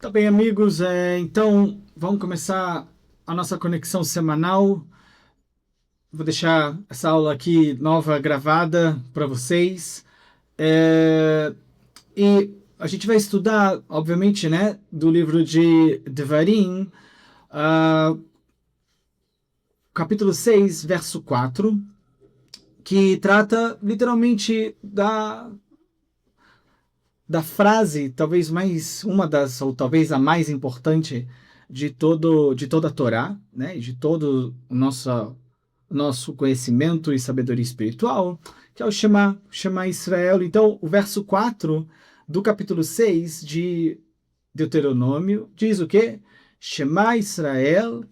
Tá bem, amigos. Então, vamos começar a nossa conexão semanal. Vou deixar essa aula aqui nova gravada para vocês. E a gente vai estudar, obviamente, né, do livro de Devarim, capítulo 6, verso 4, que trata literalmente da frase, talvez uma das, ou talvez a mais importante de toda a Torá, né, de todo o nosso conhecimento e sabedoria espiritual, que é o Shema Israel. Então, o verso 4 do capítulo 6 de Deuteronômio diz o quê? Shema Israel,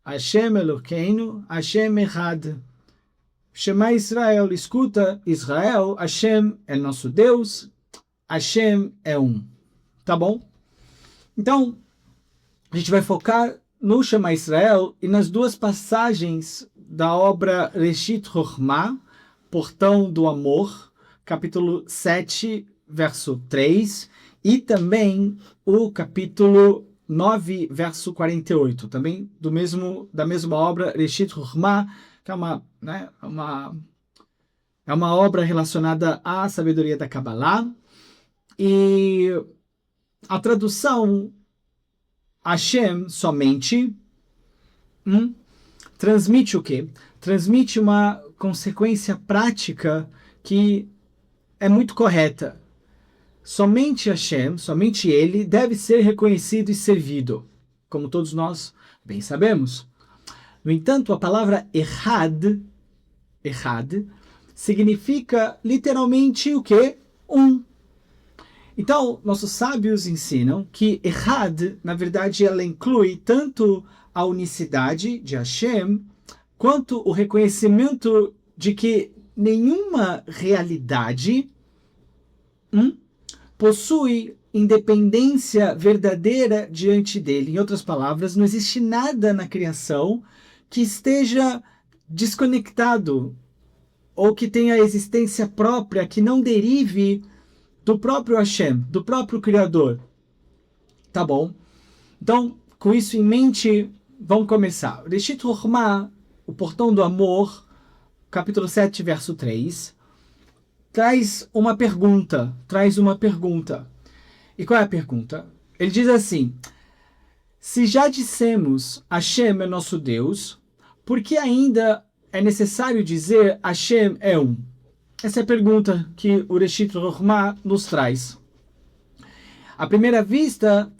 Hashem Elokeinu, Hashem Echad. Shema Israel, escuta Israel, Hashem é nosso Deus, Hashem é um. Tá bom? Então, a gente vai focar no Shema Israel e nas duas passagens da obra Reshit Chochmah, Portão do Amor, capítulo 7, verso 3, e também o capítulo 9, verso 48, também da mesma obra Reshit Chochmah, que é uma obra relacionada à sabedoria da Kabbalah. E a tradução Hashem somente transmite o quê? Transmite uma consequência prática que é muito correta. Somente Hashem, somente Ele, deve ser reconhecido e servido, como todos nós bem sabemos. No entanto, a palavra Echad, significa literalmente o quê? Um. Então, nossos sábios ensinam que Echad, na verdade, ela inclui tanto a unicidade de Hashem, quanto o reconhecimento de que nenhuma realidade possui independência verdadeira diante dele. Em outras palavras, não existe nada na criação que esteja desconectado ou que tenha existência própria, que não derive do próprio Hashem, do próprio Criador. Tá bom? Então, com isso em mente, vamos começar. Reshit Chochmah, o Portão do Amor, capítulo 7, verso 3, traz uma pergunta. E qual é a pergunta? Ele diz assim: se já dissemos Hashem é nosso Deus, por que ainda é necessário dizer Hashem é um? Essa é a pergunta que o Reshit Chochmah nos traz. À primeira vista,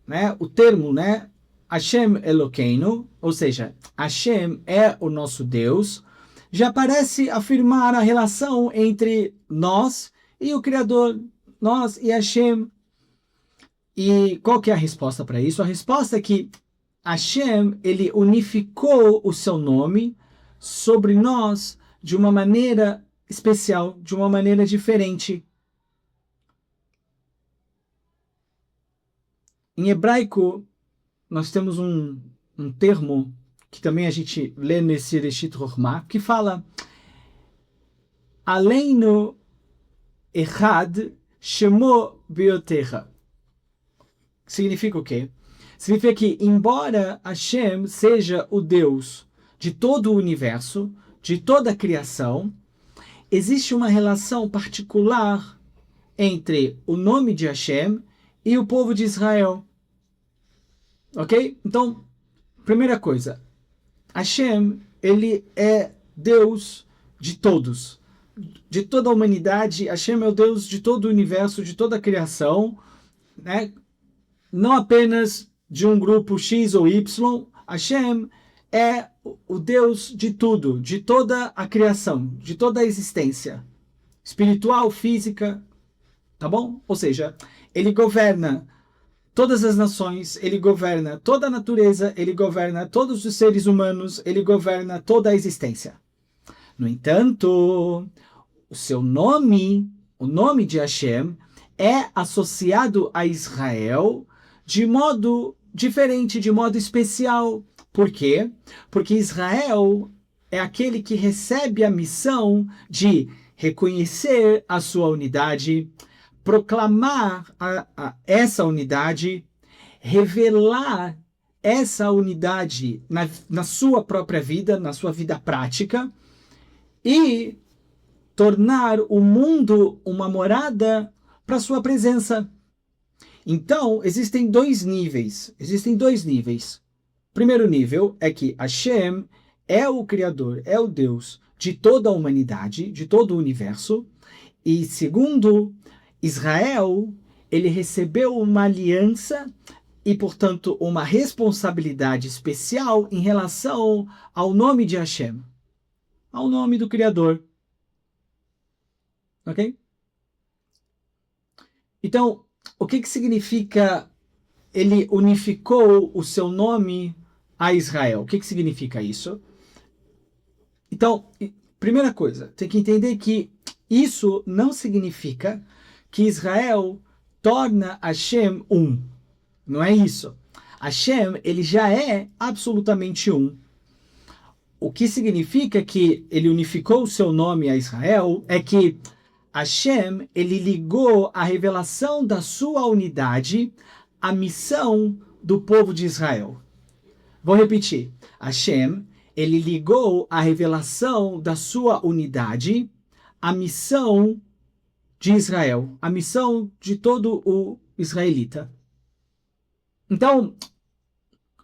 né, o termo, né, Hashem Elokeinu, ou seja, Hashem é o nosso Deus, já parece afirmar a relação entre nós e o Criador, nós e Hashem. E qual que é a resposta para isso? A resposta é que Hashem, ele unificou o seu nome sobre nós de uma maneira especial, de uma maneira diferente. Em hebraico, nós temos um termo que também a gente lê nesse Reshit Chochmah, que fala Aleinu Echad Shemo Bioterra. Significa o quê? Significa que, embora Hashem seja o Deus de todo o universo, de toda a criação, existe uma relação particular entre o nome de Hashem e o povo de Israel. Ok? Então, primeira coisa, Hashem, ele é Deus de todos, de toda a humanidade. Hashem é o Deus de todo o universo, de toda a criação, né? Não apenas de um grupo X ou Y. Hashem é o Deus de tudo, de toda a criação, de toda a existência, espiritual, física, tá bom? Ou seja, ele governa todas as nações, ele governa toda a natureza, ele governa todos os seres humanos, ele governa toda a existência. No entanto, o seu nome, o nome de Hashem, é associado a Israel de modo diferente, de modo especial. Por quê? Porque Israel é aquele que recebe a missão de reconhecer a sua unidade, proclamar essa unidade revelar essa unidade na sua própria vida, na sua vida prática, e tornar o mundo uma morada para sua presença. Então, existem dois níveis. Primeiro nível é que Hashem é o Criador, é o Deus de toda a humanidade, de todo o universo. E segundo, Israel, ele recebeu uma aliança e, portanto, uma responsabilidade especial em relação ao nome de Hashem, ao nome do Criador. Ok? Então, o que significa ele unificou o seu nome a Israel? O que significa isso? Então, primeira coisa, tem que entender que isso não significa que Israel torna Hashem um. Não é isso. Hashem, ele já é absolutamente um. O que significa que ele unificou o seu nome a Israel é que Hashem, ele ligou a revelação da sua unidade à missão do povo de Israel. Vou repetir. Hashem, ele ligou a revelação da sua unidade à missão de Israel, a missão de todo o israelita. Então,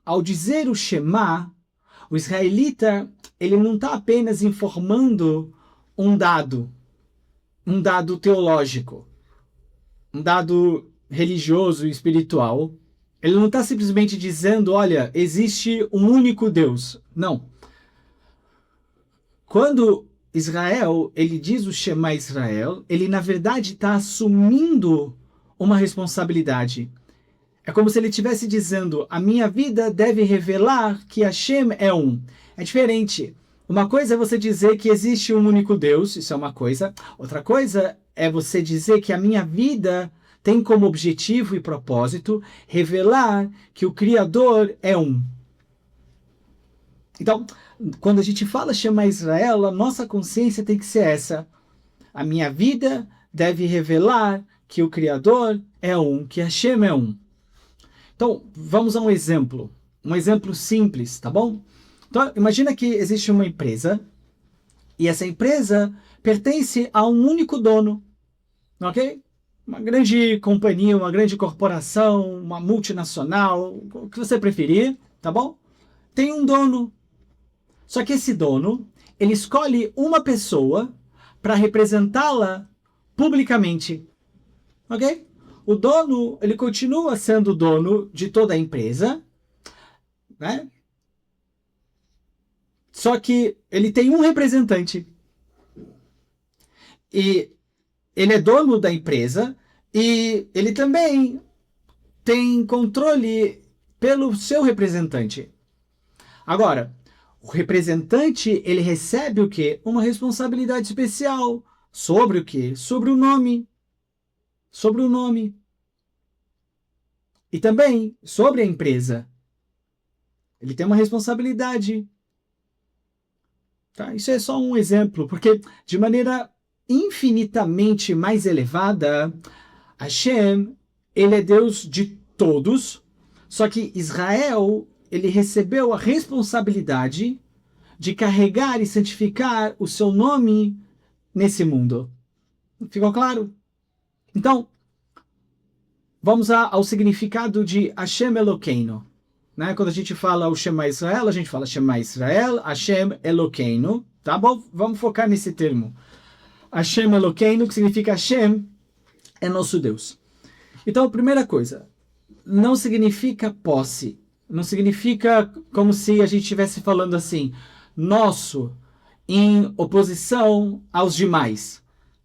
ao dizer o Shema, o israelita, ele não está apenas informando um dado teológico, um dado religioso e espiritual. Ele não está simplesmente dizendo, olha, existe um único Deus. Não. Quando Israel, ele diz o Shema Israel, ele na verdade está assumindo uma responsabilidade. É como se ele estivesse dizendo, a minha vida deve revelar que Hashem é um. É diferente. Uma coisa é você dizer que existe um único Deus, isso é uma coisa. Outra coisa é você dizer que a minha vida tem como objetivo e propósito revelar que o Criador é um. Então, quando a gente fala Shema Israel, a nossa consciência tem que ser essa. A minha vida deve revelar que o Criador é um, que Hashem é um. Então, vamos a um exemplo simples, tá bom? Então, imagina que existe uma empresa e essa empresa pertence a um único dono, ok? Uma grande companhia, uma grande corporação, uma multinacional, o que você preferir, tá bom? Tem um dono. Só que esse dono, ele escolhe uma pessoa para representá-la publicamente, ok? O dono, ele continua sendo dono de toda a empresa, né? Só que ele tem um representante. E ele é dono da empresa e ele também tem controle pelo seu representante. Agora, o representante, ele recebe o quê? Uma responsabilidade especial. Sobre o quê? Sobre o nome. Sobre o nome. E também sobre a empresa. Ele tem uma responsabilidade. Tá? Isso é só um exemplo, porque de maneira infinitamente mais elevada, Hashem, ele é Deus de todos, só que Israel, ele recebeu a responsabilidade de carregar e santificar o seu nome nesse mundo. Ficou claro? Então, vamos ao significado de Hashem Elokeinu. Né? Quando a gente fala o Shema Israel, a gente fala Shema Israel, Hashem Elokeinu. Tá bom? Vamos focar nesse termo. Hashem Elokeinu, que significa Hashem é nosso Deus. Então, primeira coisa, não significa posse. Não significa como se a gente estivesse falando assim, nosso, em oposição aos demais.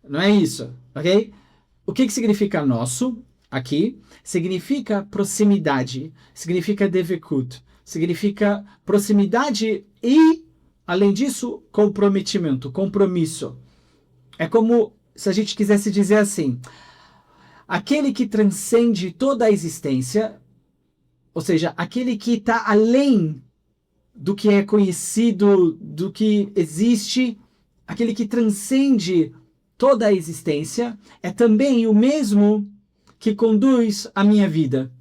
Não é isso, ok? O que significa nosso? Aqui, significa proximidade, significa devekut, significa proximidade e, além disso, comprometimento, compromisso. É como se a gente quisesse dizer assim, aquele que transcende toda a existência, ou seja, aquele que está além do que é conhecido, do que existe, aquele que transcende toda a existência, é também o mesmo que conduz a minha vida.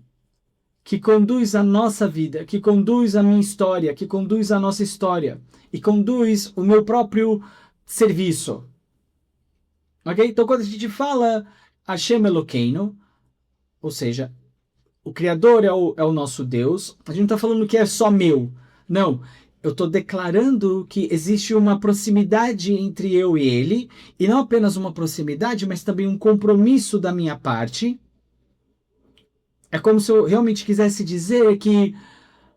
que conduz a nossa vida, que conduz a minha história, que conduz a nossa história e conduz o meu próprio serviço. Ok? Então, quando a gente fala Hashem Elokeinu, ou seja, o Criador é o nosso Deus, a gente não está falando que é só meu. Não. Eu estou declarando que existe uma proximidade entre eu e ele, e não apenas uma proximidade, mas também um compromisso da minha parte. É como se eu realmente quisesse dizer que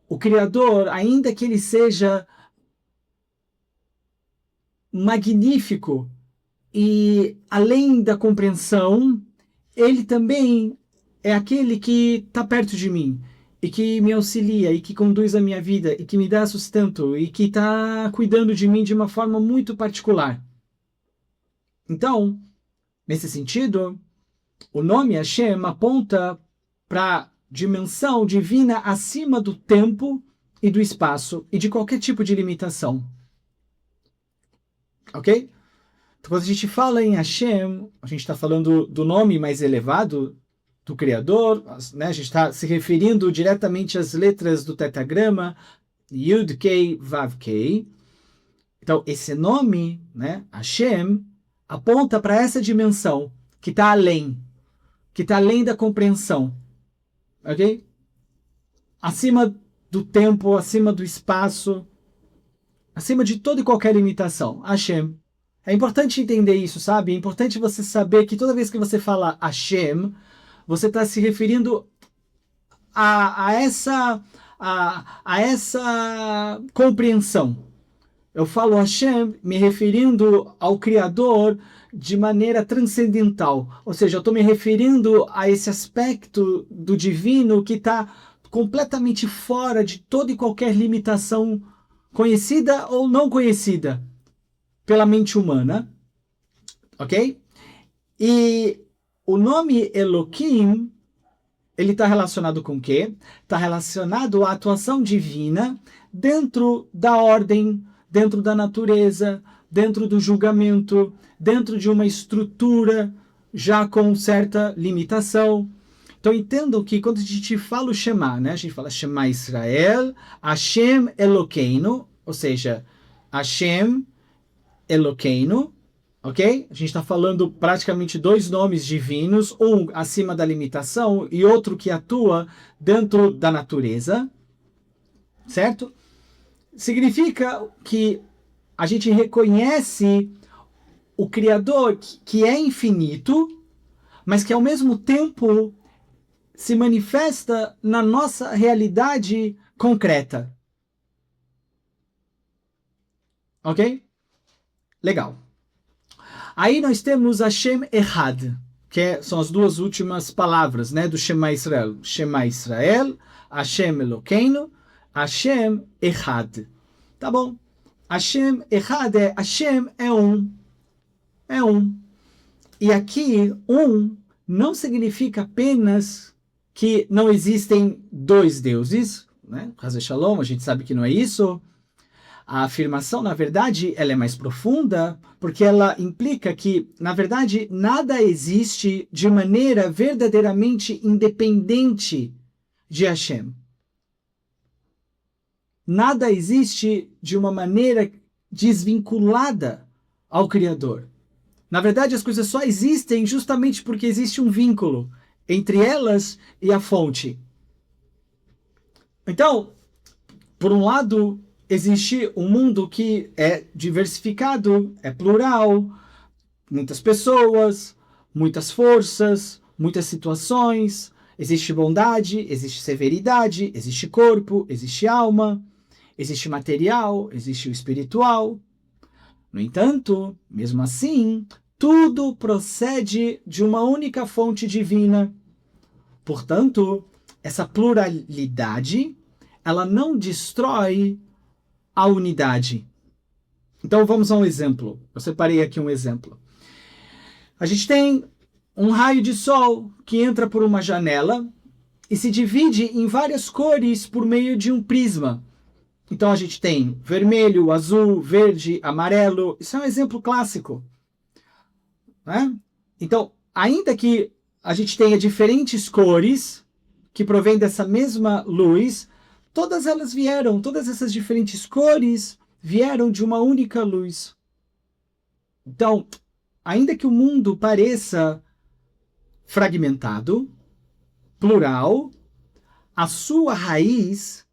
o Criador, ainda que ele seja magnífico e além da compreensão, ele também é aquele que está perto de mim e que me auxilia e que conduz a minha vida e que me dá sustento e que está cuidando de mim de uma forma muito particular. Então, nesse sentido, o nome Hashem aponta para a dimensão divina acima do tempo e do espaço e de qualquer tipo de limitação. Ok? Então, quando a gente fala em Hashem, a gente está falando do nome mais elevado do Criador, né? A gente está se referindo diretamente às letras do tetragrama, Yud Kei Vav Kei. Então, esse nome, né, Hashem, aponta para essa dimensão que está além da compreensão. Ok? Acima do tempo, acima do espaço, acima de toda e qualquer limitação. Hashem. É importante entender isso, sabe? É importante você saber que toda vez que você fala Hashem, você está se referindo a essa compreensão. Eu falo Hashem me referindo ao Criador de maneira transcendental. Ou seja, eu estou me referindo a esse aspecto do divino que está completamente fora de toda e qualquer limitação conhecida ou não conhecida pela mente humana. Ok? E o nome Elohim, ele está relacionado com o quê? Está relacionado à atuação divina dentro da ordem, dentro da natureza, dentro do julgamento, dentro de uma estrutura já com certa limitação. Então entendam que quando a gente fala o Shema, né? A gente fala Shema Israel, Hashem Elokeinu, ou seja, Hashem Elokeinu, ok? A gente está falando praticamente dois nomes divinos, um acima da limitação e outro que atua dentro da natureza, certo? Significa que a gente reconhece o Criador que é infinito, mas que ao mesmo tempo se manifesta na nossa realidade concreta. Ok? Legal. Aí nós temos Hashem Echad, que são as duas últimas palavras, né, do Shema Israel. Shema Israel, Hashem Elokeinu, Hashem Echad. Tá bom? Hashem Echad Hashem é um. É um. E aqui, um não significa apenas que não existem dois deuses, né? Hazé Shalom, a gente sabe que não é isso. A afirmação, na verdade, ela é mais profunda, porque ela implica que, na verdade, nada existe de maneira verdadeiramente independente de Hashem. Nada existe de uma maneira desvinculada ao Criador. Na verdade, as coisas só existem justamente porque existe um vínculo entre elas e a fonte. Então, por um lado, existe um mundo que é diversificado, é plural, muitas pessoas, muitas forças, muitas situações, existe bondade, existe severidade, existe corpo, existe alma, existe material, existe o espiritual. No entanto, mesmo assim, tudo procede de uma única fonte divina. Portanto, essa pluralidade, ela não destrói a unidade. Então vamos a um exemplo. Eu separei aqui um exemplo. A gente tem um raio de sol que entra por uma janela e se divide em várias cores por meio de um prisma. Então a gente tem vermelho, azul, verde, amarelo. Isso é um exemplo clássico, né? Então, ainda que a gente tenha diferentes cores que provém dessa mesma luz, todas elas vieram, todas essas diferentes cores vieram de uma única luz. Então, ainda que o mundo pareça fragmentado, plural, a sua raiz,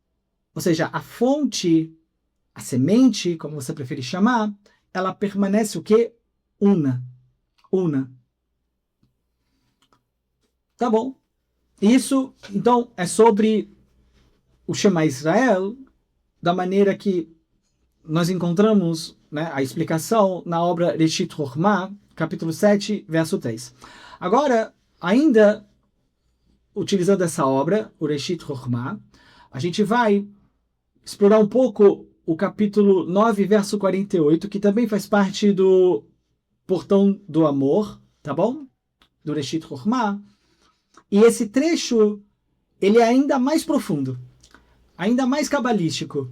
ou seja, a fonte, a semente, como você preferir chamar, ela permanece o quê? Una. Tá bom. Isso, então, é sobre o Shema Israel, da maneira que nós encontramos, né, a explicação na obra Reshit Chochmah, capítulo 7, verso 3. Agora, ainda utilizando essa obra, o Reshit Chochmah, a gente vai explorar um pouco o capítulo 9, verso 48, que também faz parte do Portão do Amor, tá bom? Do Reshit Chochmah. E esse trecho, ele é ainda mais profundo, ainda mais cabalístico.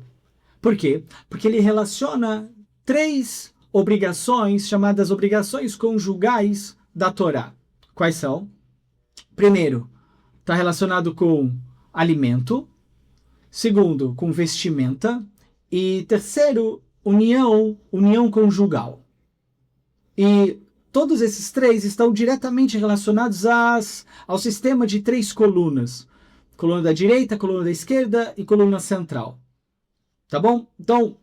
Por quê? Porque ele relaciona 3 obrigações, chamadas obrigações conjugais da Torá. Quais são? Primeiro, está relacionado com alimento. Segundo, com vestimenta. E terceiro, união conjugal. E todos esses 3 estão diretamente relacionados ao sistema de 3 colunas. Coluna da direita, coluna da esquerda e coluna central. Tá bom? Então,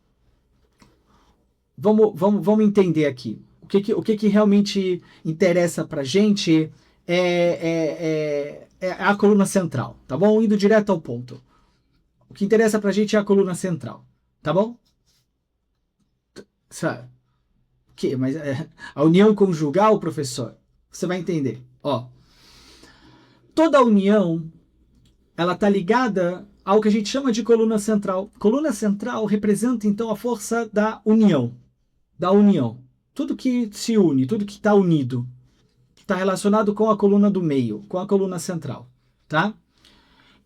vamos entender aqui. O que realmente interessa pra gente é a coluna central, tá bom? Indo direto ao ponto. O que interessa pra gente é a coluna central, tá bom? Sabe? Mas a união conjugal, professor, você vai entender. Ó, toda união, ela tá ligada ao que a gente chama de coluna central. Coluna central representa, então, a força da união. Da união. Tudo que se une, tudo que está unido, está relacionado com a coluna do meio, com a coluna central. Tá?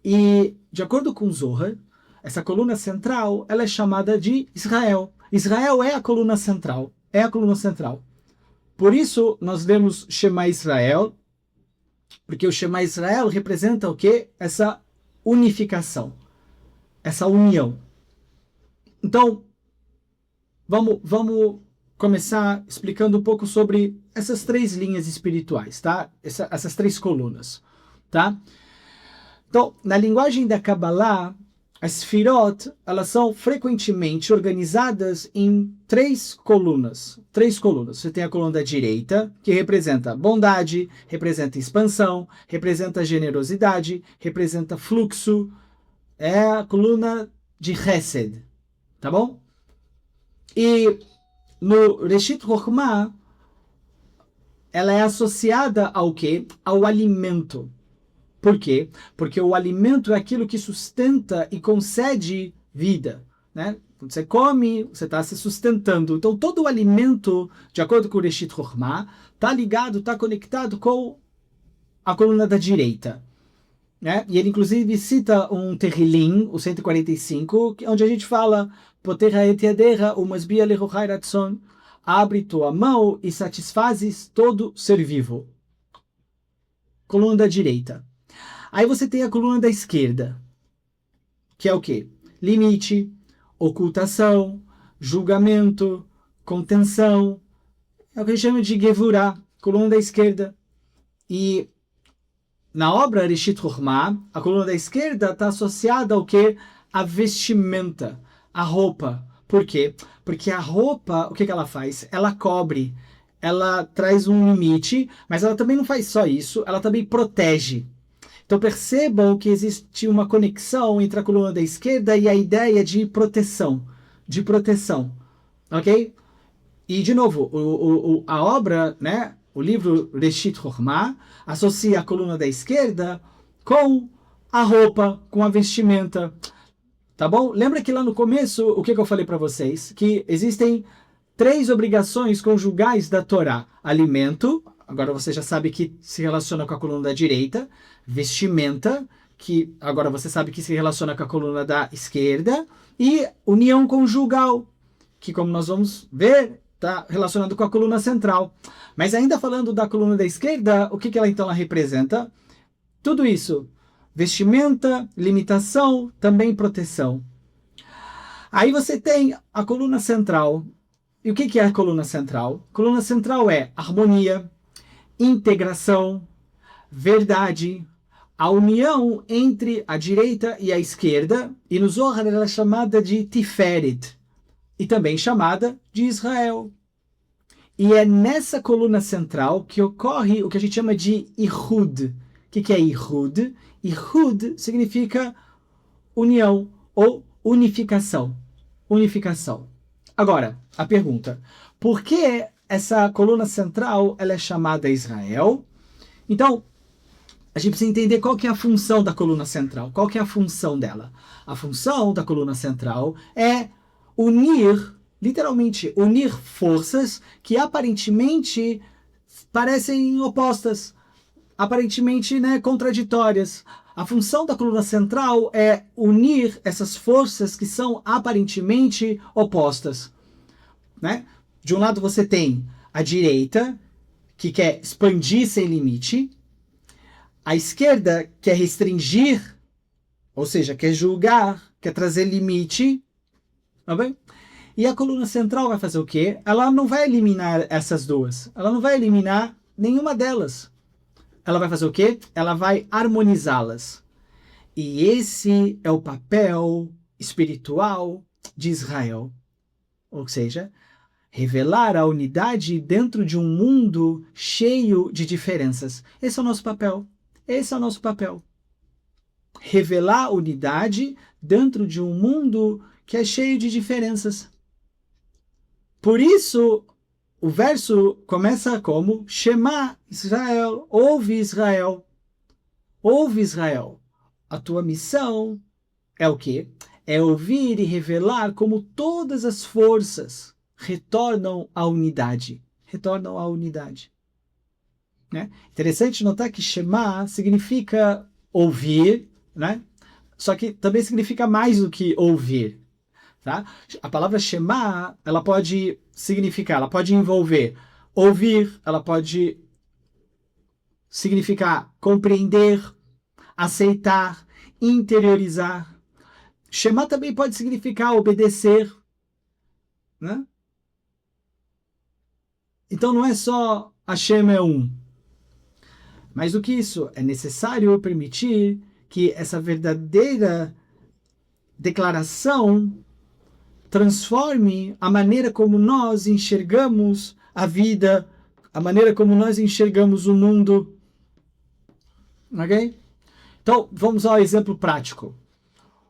E, de acordo com Zohar, essa coluna central, ela é chamada de Israel. Israel é a coluna central. É a coluna central. Por isso, nós lemos Shema Israel, porque o Shema Israel representa o quê? Essa unificação, essa união. Então, vamos começar explicando um pouco sobre essas 3 linhas espirituais, tá? Essas 3 colunas, tá? Então, na linguagem da Kabbalah, as Sfirot, elas são frequentemente organizadas em 3 colunas. 3 colunas. Você tem a coluna da direita, que representa bondade, representa expansão, representa generosidade, representa fluxo. É a coluna de Chesed. Tá bom? E no Reshit Chochmah, ela é associada ao quê? Ao alimento. Por quê? Porque o alimento é aquilo que sustenta e concede vida, né? Quando você come, você está se sustentando. Então, todo o alimento, de acordo com o Reshit Chochmah, está ligado, está conectado com a coluna da direita. Né? E ele, inclusive, cita um Terrilim, o 145, onde a gente fala Poterra et yadecha umasbia lerochai ratzon, abre tua mão e satisfazes todo ser vivo. Coluna da direita. Aí você tem a coluna da esquerda, que é o quê? Limite, ocultação, julgamento, contenção. É o que a gente chama de Gevurah, coluna da esquerda. E na obra Reshit Chochmah, a coluna da esquerda está associada ao quê? A vestimenta, a roupa. Por quê? Porque a roupa, o que ela faz? Ela cobre, ela traz um limite, mas ela também não faz só isso, ela também protege. Então percebam que existe uma conexão entre a coluna da esquerda e a ideia de proteção. Ok? E, de novo, a obra, né, o livro Reshit Chochmah, associa a coluna da esquerda com a roupa, com a vestimenta. Tá bom? Lembra que lá no começo, o que eu falei para vocês? Que existem 3 obrigações conjugais da Torá. Alimento, agora você já sabe que se relaciona com a coluna da direita. Vestimenta, que agora você sabe que se relaciona com a coluna da esquerda. E união conjugal, que, como nós vamos ver, está relacionado com a coluna central. Mas ainda falando da coluna da esquerda, o que ela então ela representa? Tudo isso vestimenta, limitação, também proteção. Aí você tem a coluna central. E o que é a coluna central? A coluna central é harmonia, integração, verdade, a união entre a direita e a esquerda, e no Zohar ela é chamada de Tiferet, e também chamada de Israel. E é nessa coluna central que ocorre o que a gente chama de Ihud. O que é Ihud? Ihud significa união ou unificação. Unificação. Agora, a pergunta: por que essa coluna central ela é chamada Israel? Então, a gente precisa entender qual que é a função da coluna central. Qual que é a função dela? A função da coluna central é unir, literalmente, unir forças que aparentemente parecem opostas, aparentemente, né, contraditórias. A função da coluna central é unir essas forças que são aparentemente opostas, né? De um lado você tem a direita, que quer expandir sem limite, a esquerda quer restringir, ou seja, quer julgar, quer trazer limite, tá bem? E a coluna central vai fazer o quê? Ela não vai eliminar essas duas, ela não vai eliminar nenhuma delas. Ela vai fazer o quê? Ela vai harmonizá-las. E esse é o papel espiritual de Israel. Ou seja, revelar a unidade dentro de um mundo cheio de diferenças. Esse é o nosso papel. Esse é o nosso papel. Revelar a unidade dentro de um mundo que é cheio de diferenças. Por isso, o verso começa como Shema Israel, ouve Israel. Ouve Israel. A tua missão é o quê? É ouvir e revelar como todas as forças retornam à unidade. Retornam à unidade. Né? Interessante notar que Shema significa ouvir, né? Só que também significa mais do que ouvir. Tá? A palavra Shema, ela pode significar, ela pode envolver ouvir, ela pode significar compreender, aceitar, interiorizar. Shema também pode significar obedecer, né? Então não é só Hashem é um. Mais do que isso, é necessário permitir que essa verdadeira declaração transforme a maneira como nós enxergamos a vida, a maneira como nós enxergamos o mundo. Ok? Então, vamos ao exemplo prático.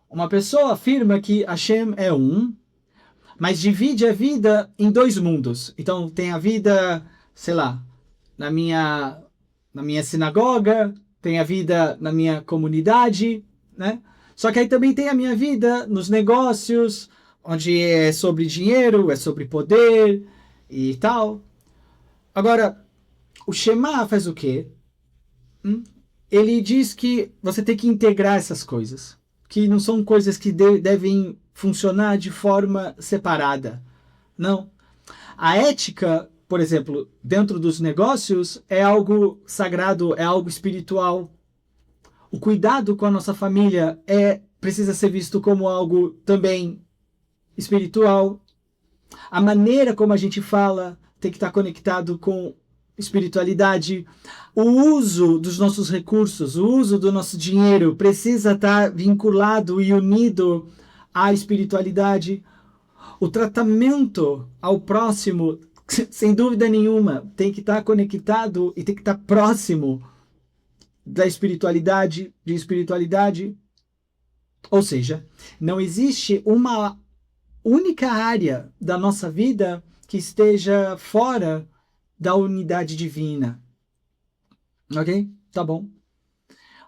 Uma pessoa afirma que Hashem é um, mas divide a vida em dois mundos. Então, tem a vida, sei lá, na minha sinagoga, tem a vida na minha comunidade, né? Só que aí também tem a minha vida nos negócios, onde é sobre dinheiro, é sobre poder e tal. Agora, o Shema faz o quê? Ele diz que você tem que integrar essas coisas, que não são coisas que devem funcionar de forma separada. Não. A ética, por exemplo, dentro dos negócios é algo sagrado, é algo espiritual. O cuidado com a nossa família precisa ser visto como algo também espiritual. A maneira como a gente fala tem que estar conectado com espiritualidade. O uso dos nossos recursos, o uso do nosso dinheiro precisa estar vinculado e unido à espiritualidade. O tratamento ao próximo, sem dúvida nenhuma, tem que estar conectado e tem que estar próximo da espiritualidade, de espiritualidade. Ou seja, não existe uma única área da nossa vida que esteja fora da unidade divina. Ok? Tá bom.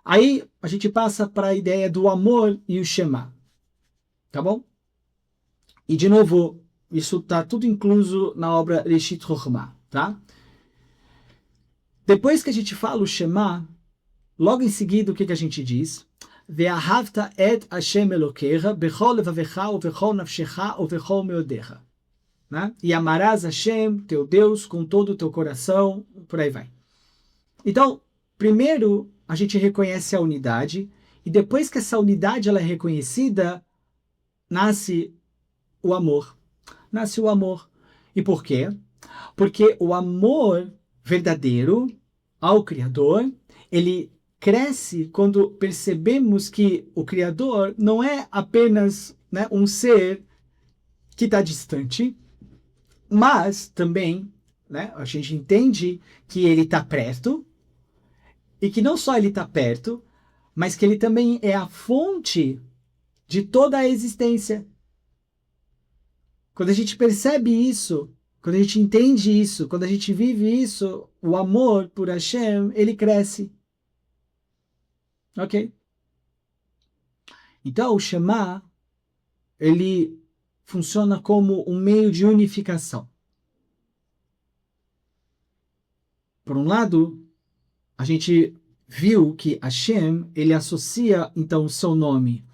Aí a gente passa para a ideia do amor e o Shema. Tá bom? E de novo, isso está tudo incluso na obra Reshit Chochmah, tá? Depois que a gente fala o Shema, logo em seguida o que a gente diz? Ve'ahavta et Hashem Elokecha bechol levavecha uvechol nafshecha uvechol meodecha. Né? E amarás Hashem, teu Deus, com todo o teu coração, por aí vai. Então, primeiro, a gente reconhece a unidade E depois que essa unidade ela é reconhecida, nasce o amor. Nasce o amor. E por quê? Porque o amor verdadeiro ao Criador, ele cresce quando percebemos que o Criador não é apenas, né, um ser que está distante, mas também, né, a gente entende que ele está perto, e que não só ele está perto, mas que ele também é a fonte de toda a existência. Quando a gente percebe isso, quando a gente entende isso, quando a gente vive isso, o amor por Hashem, ele cresce. Ok? Então, o Shema, ele funciona como um meio de unificação. Por um lado, a gente viu que Hashem, ele associa, então, o seu nome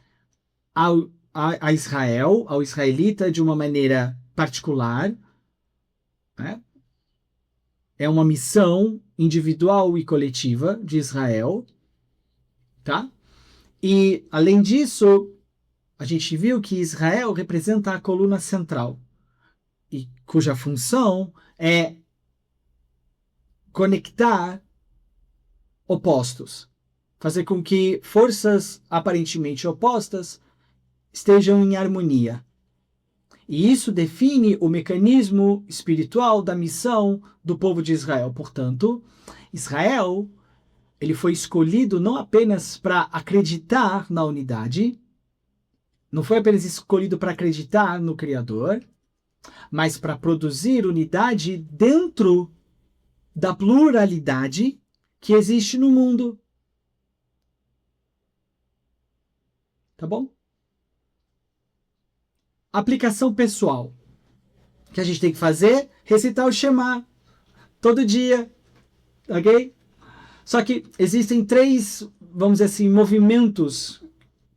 a Israel, ao israelita, de uma maneira particular, né? É uma missão individual e coletiva de Israel, tá? E, além disso, a gente viu que Israel representa a coluna central, e cuja função é conectar opostos, fazer com que forças aparentemente opostas estejam em harmonia. E isso define o mecanismo espiritual da missão do povo de Israel. Portanto, Israel, ele foi escolhido não apenas para acreditar na unidade, não foi apenas escolhido para acreditar no Criador, mas para produzir unidade dentro da pluralidade que existe no mundo. Tá bom? Aplicação pessoal. O que a gente tem que fazer? Recitar o Shema todo dia, ok? Só que existem 3, vamos dizer assim, movimentos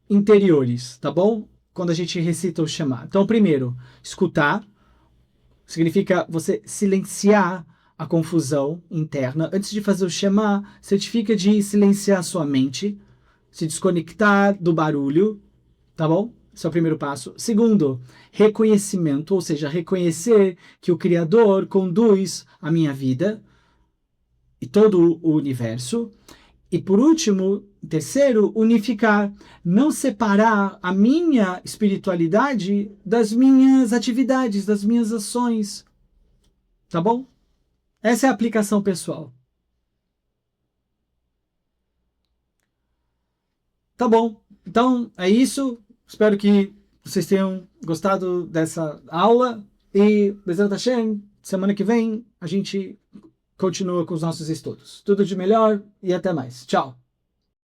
interiores, tá bom? Quando a gente recita o Shema. Então, primeiro, escutar. Significa você silenciar a confusão interna. Antes de fazer o Shema, certifica de silenciar sua mente, se desconectar do barulho, tá bom? Esse é o primeiro passo. Segundo, reconhecimento, ou seja, reconhecer que o Criador conduz a minha vida e todo o universo. E por último, terceiro, unificar, não separar a minha espiritualidade das minhas atividades, das minhas ações. Tá bom? Essa é a aplicação pessoal. Tá bom. Então, é isso. Espero que vocês tenham gostado dessa aula. E, Bezerra Hashem, semana que vem a gente continua com os nossos estudos. Tudo de melhor e até mais. Tchau.